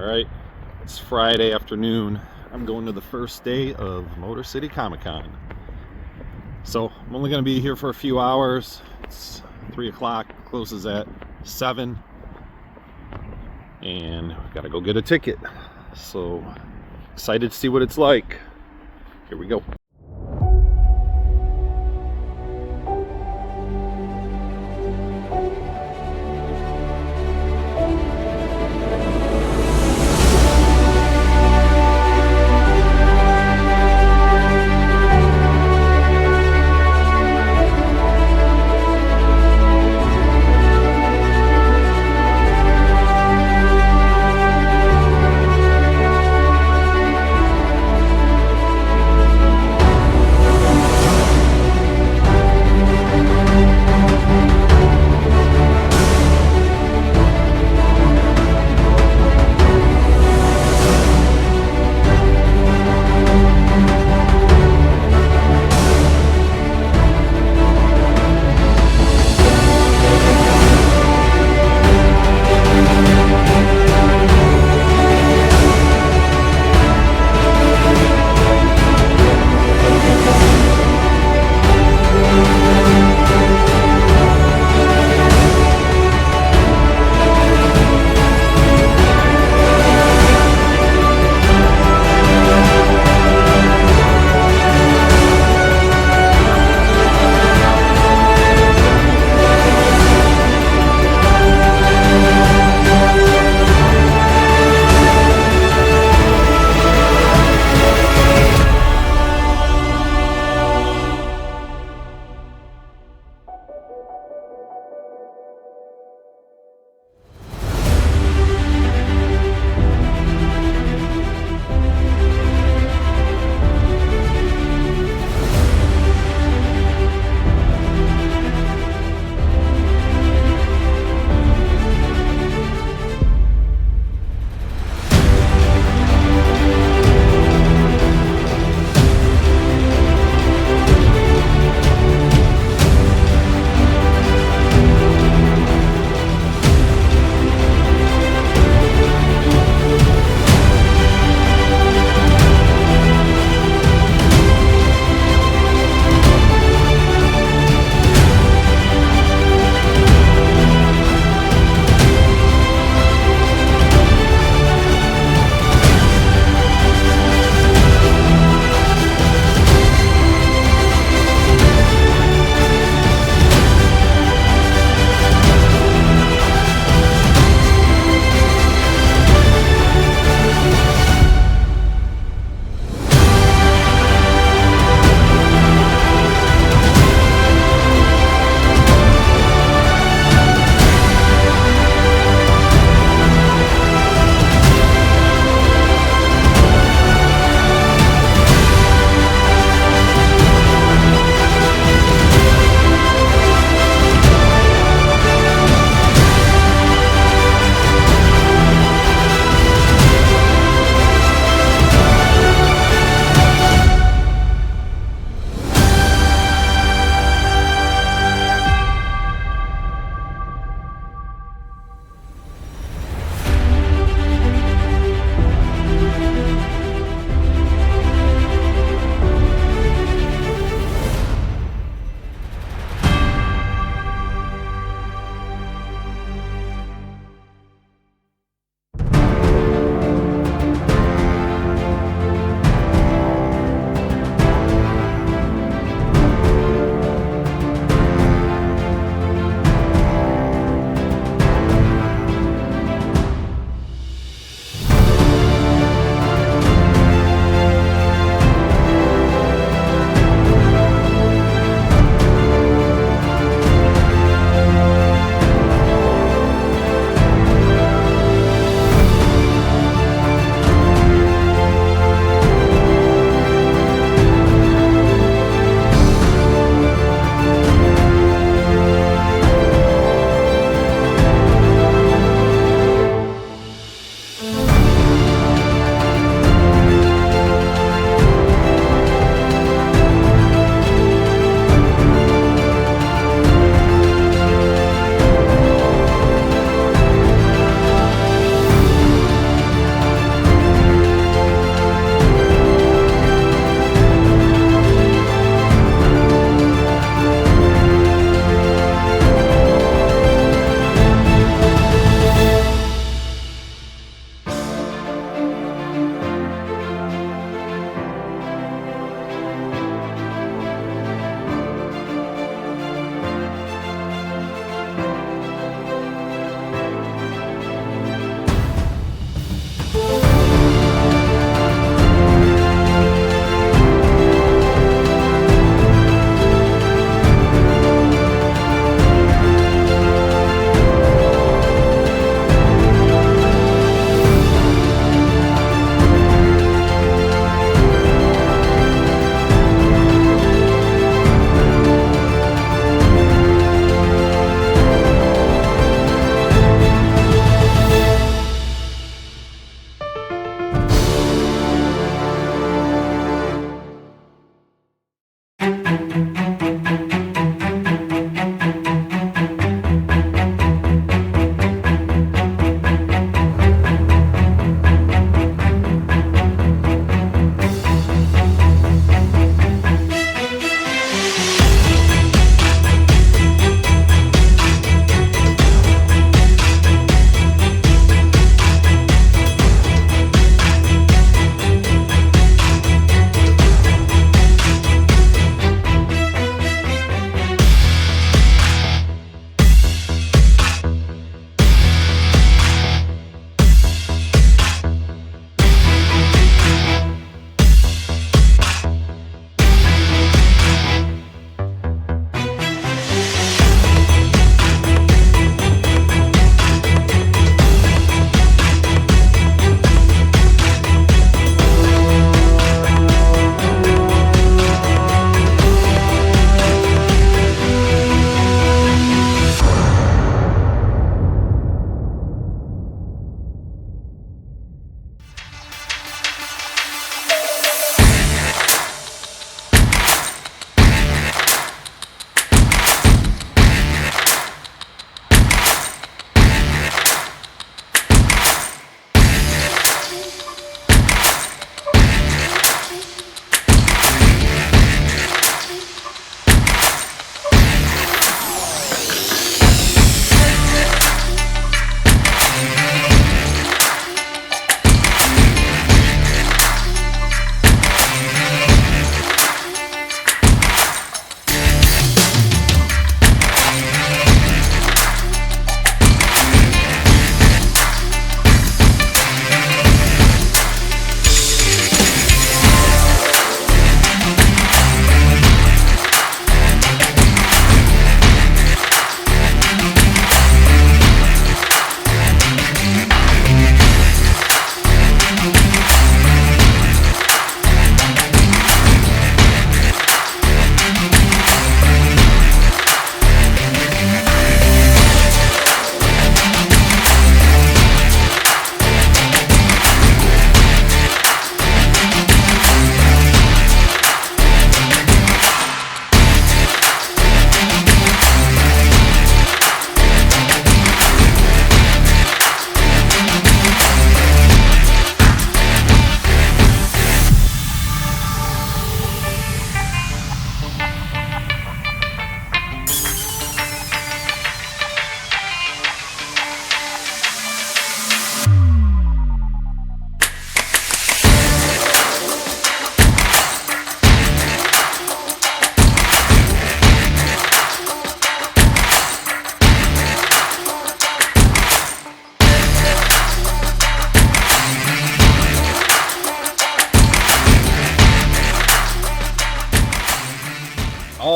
Alright, it's Friday afternoon. I'm going to the first day of Motor City Comic Con. So I'm only going to be here for a few hours. It's 3 o'clock, closes at 7. And I've got to go get a ticket. So excited to see what it's like. Here we go.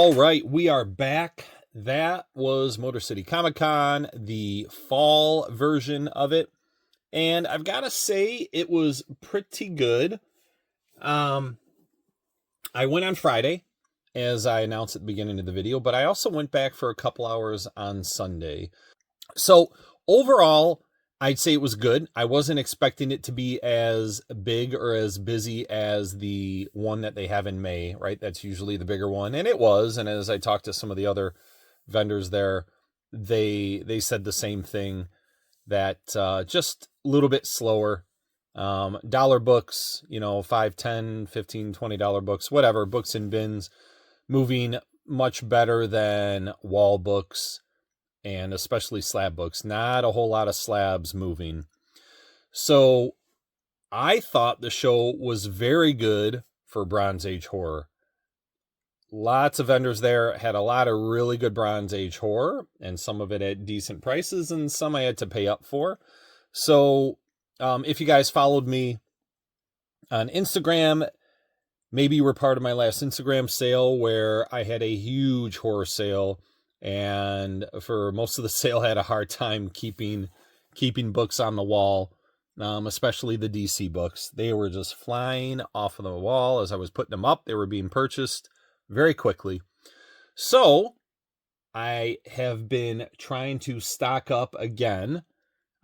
All right, we are back. That was Motor City Comic Con, the fall version of it. And I've got to say, it was pretty good. I went on Friday, as I announced at the beginning of the video, but I also went back for a couple hours on Sunday. So overall, I'd say it was good. I wasn't expecting it to be as big or as busy as the one that they have in May, right? That's usually the bigger one. And it was. And as I talked to some of the other vendors there, they said the same thing, that just a little bit slower. Dollar books, $5, $10, $15, $20 books, whatever, books in bins, moving much better than wall books, and especially slab books. Not a whole lot of slabs moving. So I thought the show was very good for Bronze Age horror. Lots of vendors there, had a lot of really good Bronze Age horror, and some of it at decent prices, and some I had to pay up for. So if you guys followed me on Instagram, maybe you were part of my last Instagram sale where I had a huge horror sale, and for most of the sale I had a hard time keeping books on the wall, especially the DC books. They were just flying off of the wall as I was putting them up. They were being purchased very quickly. So I have been trying to stock up again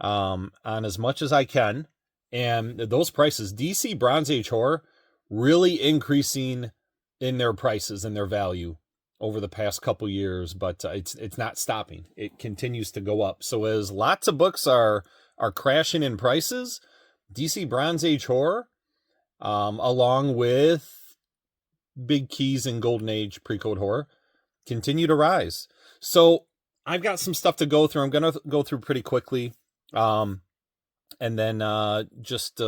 on as much as I can. And those prices, DC Bronze Age horror, really increasing in their prices and their value over the past couple years, but it's not stopping. It continues to go up. So as lots of books are crashing in prices, DC Bronze Age horror, along with big keys in Golden Age pre-code horror, continue to rise. So I've got some stuff to go through. I'm going to go through pretty quickly. And then just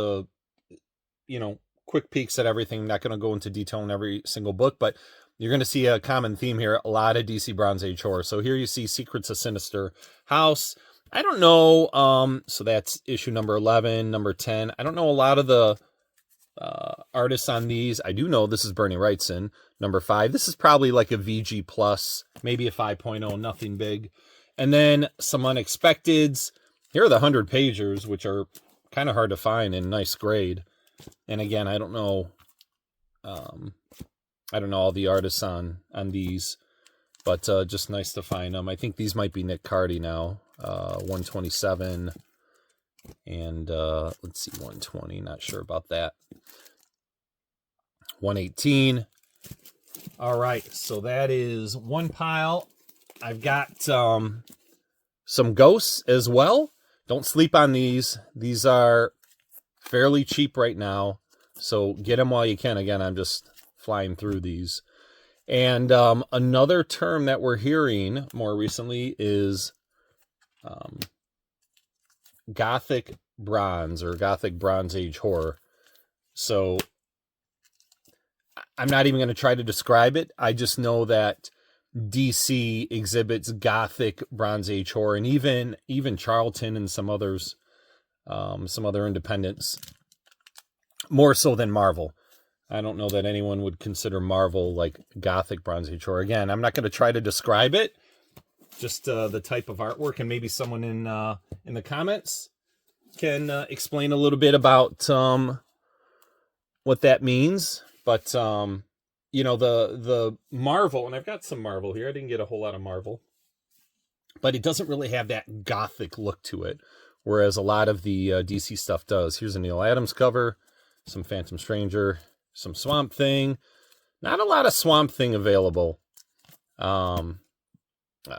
quick peeks at everything. I'm not going to go into detail on every single book, but you're going to see a common theme here, a lot of DC Bronze Age horror. So here you see Secrets of Sinister House. I don't know, so that's issue number 11, number 10. I don't know a lot of the artists on these. I do know this is Bernie Wrightson, number 5. This is probably like a VG plus, maybe a 5.0, nothing big. And then some unexpecteds. Here are the 100 pagers, which are kind of hard to find in nice grade. And again, I don't know all the artists on these, but just nice to find them. I think these might be Nick Cardy now. 127 and let's see, 120, not sure about that. 118. All right, so that is one pile. I've got some ghosts as well. Don't sleep on these. These are fairly cheap right now, so get them while you can. Again, I'm just flying through these. And another term that we're hearing more recently is Gothic Bronze, or Gothic Bronze Age horror. So I'm not even going to try to describe it. I just know that DC exhibits Gothic Bronze Age horror, and even Charlton and some others, some other independents, more so than Marvel. I don't know that anyone would consider Marvel like Gothic Bronze Age horror. Again, I'm not going to try to describe it. Just the type of artwork, and maybe someone in the comments can explain a little bit about what that means. But the Marvel, and I've got some Marvel here. I didn't get a whole lot of Marvel, but it doesn't really have that Gothic look to it, whereas a lot of the DC stuff does. Here's a Neil Adams cover, some Phantom Stranger, some Swamp Thing. Not a lot of Swamp Thing available.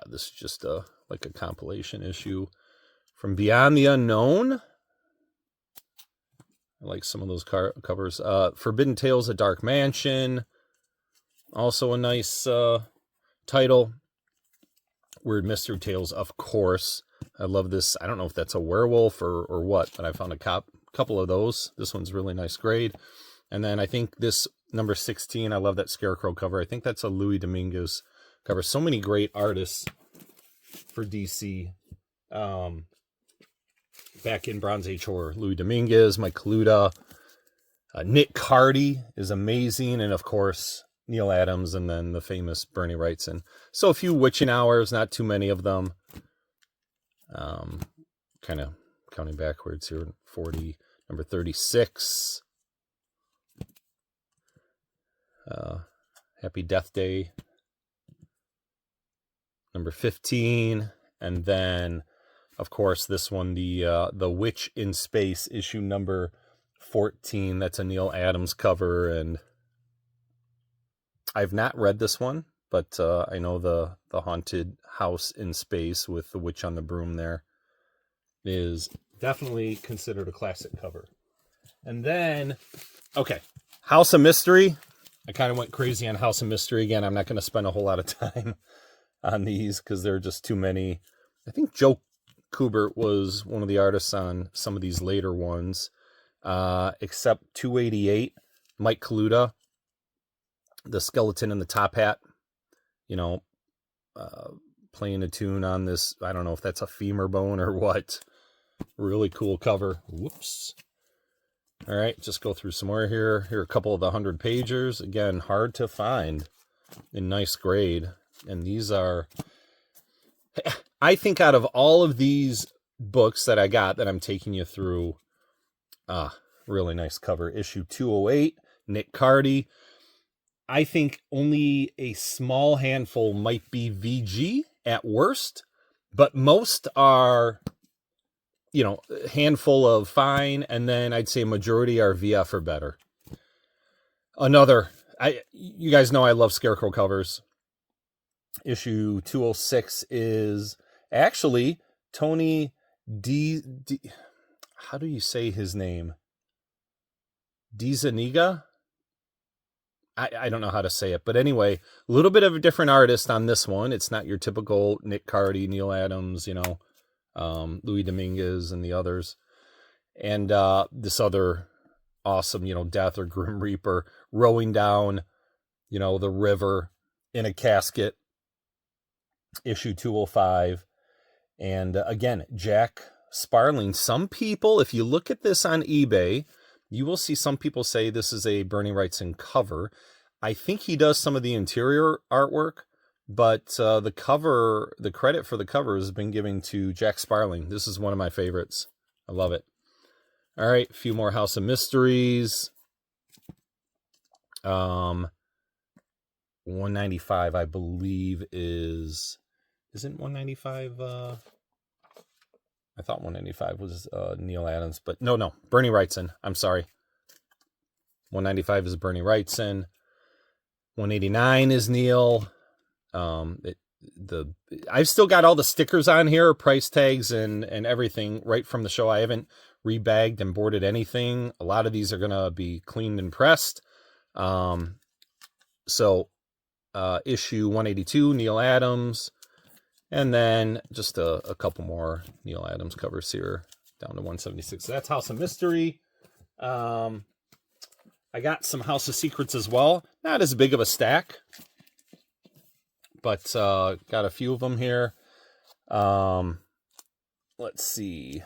This is just like a compilation issue from Beyond the Unknown. I like some of those covers. Forbidden Tales of Dark Mansion. Also a nice title. Weird Mystery Tales, of course. I love this. I don't know if that's a werewolf or what, but I found a couple of those. This one's really nice grade. And then I think this number 16, I love that Scarecrow cover. I think that's a Louis Dominguez cover. So many great artists for DC back in Bronze Age horror. Louis Dominguez, Mike Kaluta, Nick Cardy is amazing, and of course Neil Adams, and then the famous Bernie Wrightson. So a few witching hours, not too many of them. Kind of counting backwards here. 40, number 36. Happy Death Day. Number 15. And then, of course, this one, the Witch in Space, issue number 14. That's a Neil Adams cover, and I've not read this one, but I know the haunted house in space with the witch on the broom there is definitely considered a classic cover. And then, okay, House of Mystery. I kind of went crazy on House of Mystery again. I'm not going to spend a whole lot of time on these because there are just too many. I think Joe Kubert was one of the artists on some of these later ones, except 288, Mike Kaluta, the skeleton in the top hat, playing a tune on this. I don't know if that's a femur bone or what. Really cool cover. Whoops. All right, just go through some more here. Here are a couple of the 100-pagers. Again, hard to find in nice grade. And these are, I think out of all of these books that I got that I'm taking you through, really nice cover. Issue 208, Nick Cardy. I think only a small handful might be VG at worst, but most are, a handful of fine, and then I'd say majority are VF or better. You guys know I love Scarecrow covers. Issue 206 is actually Tony D. How do you say his name? DeZuniga? I don't know how to say it, but anyway, a little bit of a different artist on this one. It's not your typical Nick Cardy, Neil Adams, Louis Dominguez and the others. And this other awesome, Death or Grim Reaper rowing down, the river in a casket. Issue 205. And again, Jack Sparling. Some people, if you look at this on eBay, you will see some people say this is a Bernie Wrightson cover. I think he does some of the interior artwork, but the credit for the cover has been given to Jack Sparling. This is one of my favorites. I love it. All right, a few more House of Mysteries. 195, I believe, isn't 195? I thought 195 was Neil Adams, but no, Bernie Wrightson. I'm sorry. 195 is Bernie Wrightson. 189 is Neil. I've still got all the stickers on here, price tags and everything right from the show. I haven't rebagged and boarded anything. A lot of these are gonna be cleaned and pressed. So issue 182, Neil Adams. And then just a couple more Neil Adams covers here, down to 176. So that's House of Mystery. I got some House of Secrets as well. Not as big of a stack, but got a few of them here. Let's see.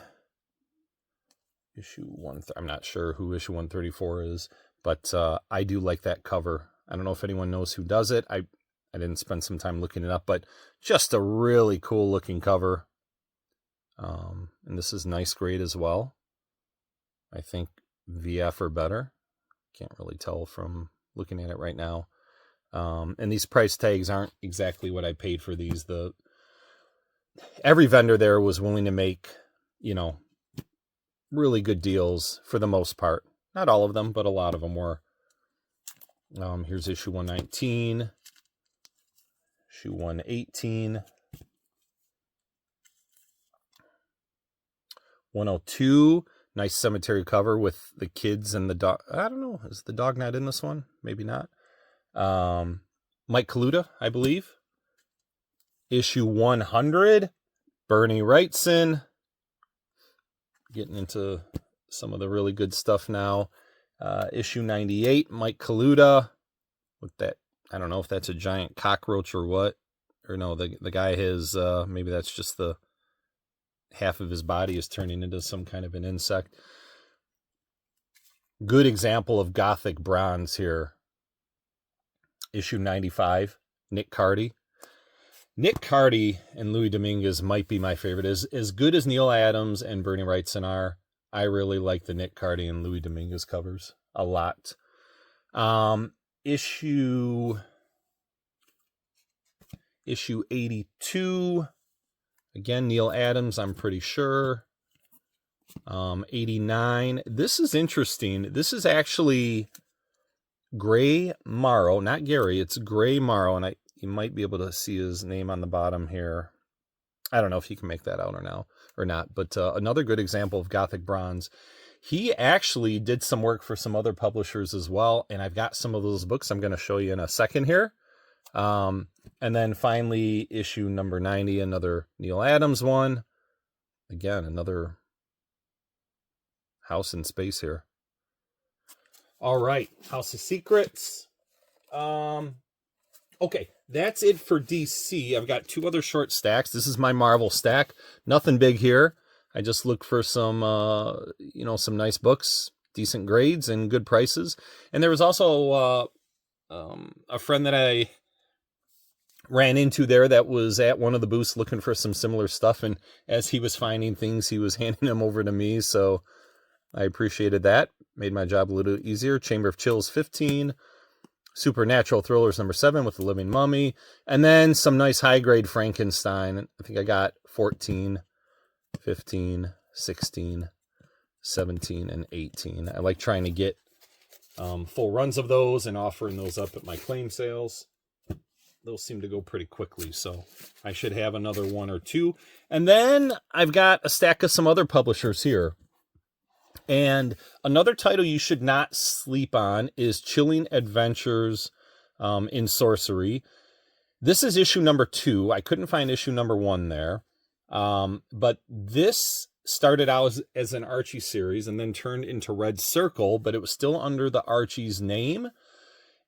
Issue 1. I'm not sure who issue 134 is, but I do like that cover. I don't know if anyone knows who does it. I didn't spend some time looking it up, but just a really cool looking cover. And this is nice grade as well. I think VF or better. Can't really tell from looking at it right now. And these price tags aren't exactly what I paid for these. Every vendor there was willing to make, really good deals for the most part. Not all of them, but a lot of them were. Here's issue 119. Issue 118. 102. Nice cemetery cover with the kids and the dog. I don't know. Is the dog not in this one? Maybe not. Mike Kaluta, I believe. Issue 100. Bernie Wrightson. Getting into some of the really good stuff now. Issue 98. Mike Kaluta. With that, I don't know if that's a giant cockroach or what. Or no, the guy has, maybe that's just the half of his body is turning into some kind of an insect. Good example of Gothic bronze here. issue 95, Nick Cardy. Nick Cardy and Louis Dominguez might be my favorite. As good as Neil Adams and Bernie Wrightson are, I really like the Nick Cardy and Louis Dominguez covers a lot. Issue 82, again, Neil Adams, I'm pretty sure. 89. This is interesting. This is actually Gray Morrow, not Gary. It's Gray Morrow, and you might be able to see his name on the bottom here. I don't know if you can make that out or not, but another good example of Gothic Bronze. He actually did some work for some other publishers as well, and I've got some of those books I'm going to show you in a second here. And then finally, issue number 90, another Neil Adams one. Again, another House in Space here. All right, House of Secrets. Okay, that's it for DC. I've got 2 other short stacks. This is my Marvel stack. Nothing big here. I just look for some, some nice books, decent grades, and good prices. And there was also a friend that I ran into there that was at one of the booths looking for some similar stuff. And as he was finding things, he was handing them over to me. So I appreciated that. Made my job a little easier. Chamber of Chills 15. Supernatural Thrillers number 7 with the Living Mummy. And then some nice high-grade Frankenstein. I think I got 14, 15, 16, 17, and 18. I like trying to get full runs of those and offering those up at my claim sales. Those seem to go pretty quickly, so I should have another 1 or 2. And then I've got a stack of some other publishers here. And another title you should not sleep on is Chilling Adventures in Sorcery. This is issue number 2. I couldn't find issue number 1 there. But this started out as an Archie series and then turned into Red Circle, but it was still under the Archie's name.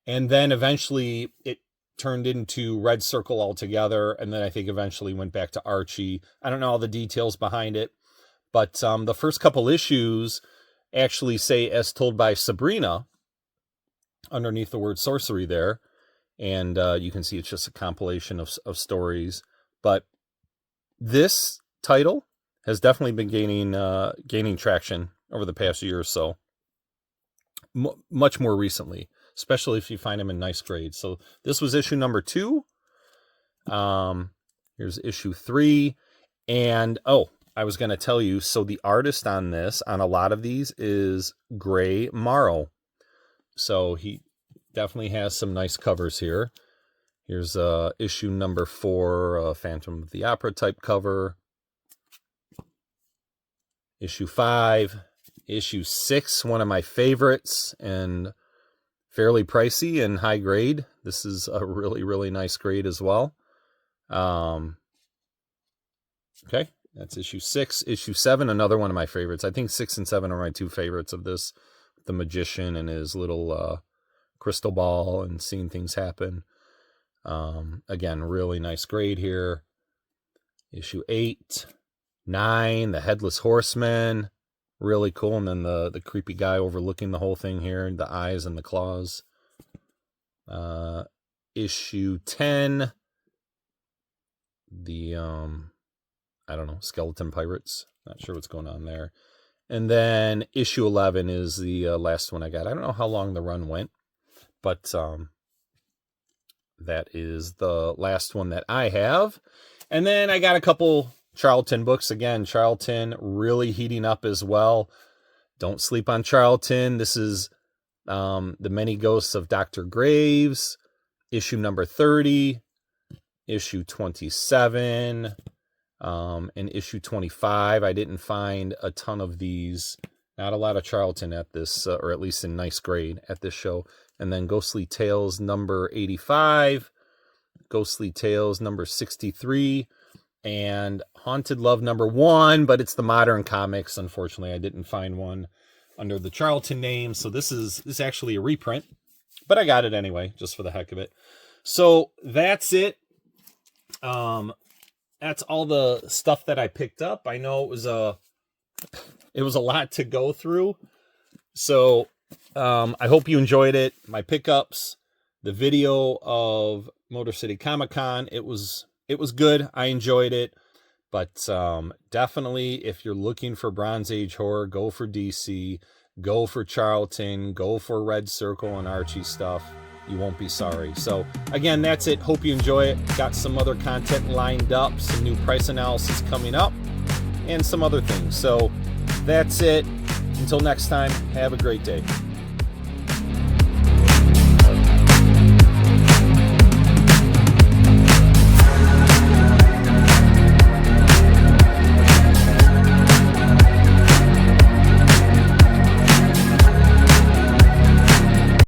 And then eventually it turned into Red Circle altogether. And then I think eventually went back to Archie. I don't know all the details behind it. But the first couple issues actually say As Told by Sabrina underneath the word sorcery there. And you can see it's just a compilation of stories. But this title has definitely been gaining traction over the past year or so. Much more recently, especially if you find them in nice grades. So this was issue number 2. Here's issue 3. And, I was going to tell you, so the artist on a lot of these is Gray Morrow. So he definitely has some nice covers here. Here's issue number 4, Phantom of the Opera type cover. Issue 5. Issue 6, one of my favorites and fairly pricey and high grade. This is a really, really nice grade as well. Okay. That's issue 6. Issue 7, another one of my favorites. I think 6 and 7 are my 2 favorites of this. The magician and his little crystal ball and seeing things happen. Again, really nice grade here. Issue 8, 9, the Headless Horseman. Really cool. And then the creepy guy overlooking the whole thing here. The eyes and the claws. Issue 10, the... I don't know, Skeleton Pirates. Not sure what's going on there. And then issue 11 is the last one I got. I don't know how long the run went, but that is the last one that I have. And then I got a couple Charlton books. Again, Charlton really heating up as well. Don't sleep on Charlton. This is The Many Ghosts of Dr. Graves, issue number 30, issue 27, and issue 25. I didn't find a ton of these. Not a lot of Charlton at this, or at least in nice grade at this show. And then Ghostly Tales number 85, Ghostly Tales number 63, and Haunted Love number 1, but it's the Modern Comics. Unfortunately, I didn't find one under the Charlton name. So this is actually a reprint, but I got it anyway, just for the heck of it. So that's it. That's all the stuff that I picked up. I know it was a lot to go through. So I hope you enjoyed it. My pickups, the video of Motor City Comic Con. It was good. I enjoyed it. But definitely, if you're looking for Bronze Age horror, go for DC, go for Charlton, go for Red Circle and Archie stuff. You won't be sorry. So again, that's it. Hope you enjoy it. Got some other content lined up, some new price analysis coming up, and some other things. So that's it. Until next time, have a great day.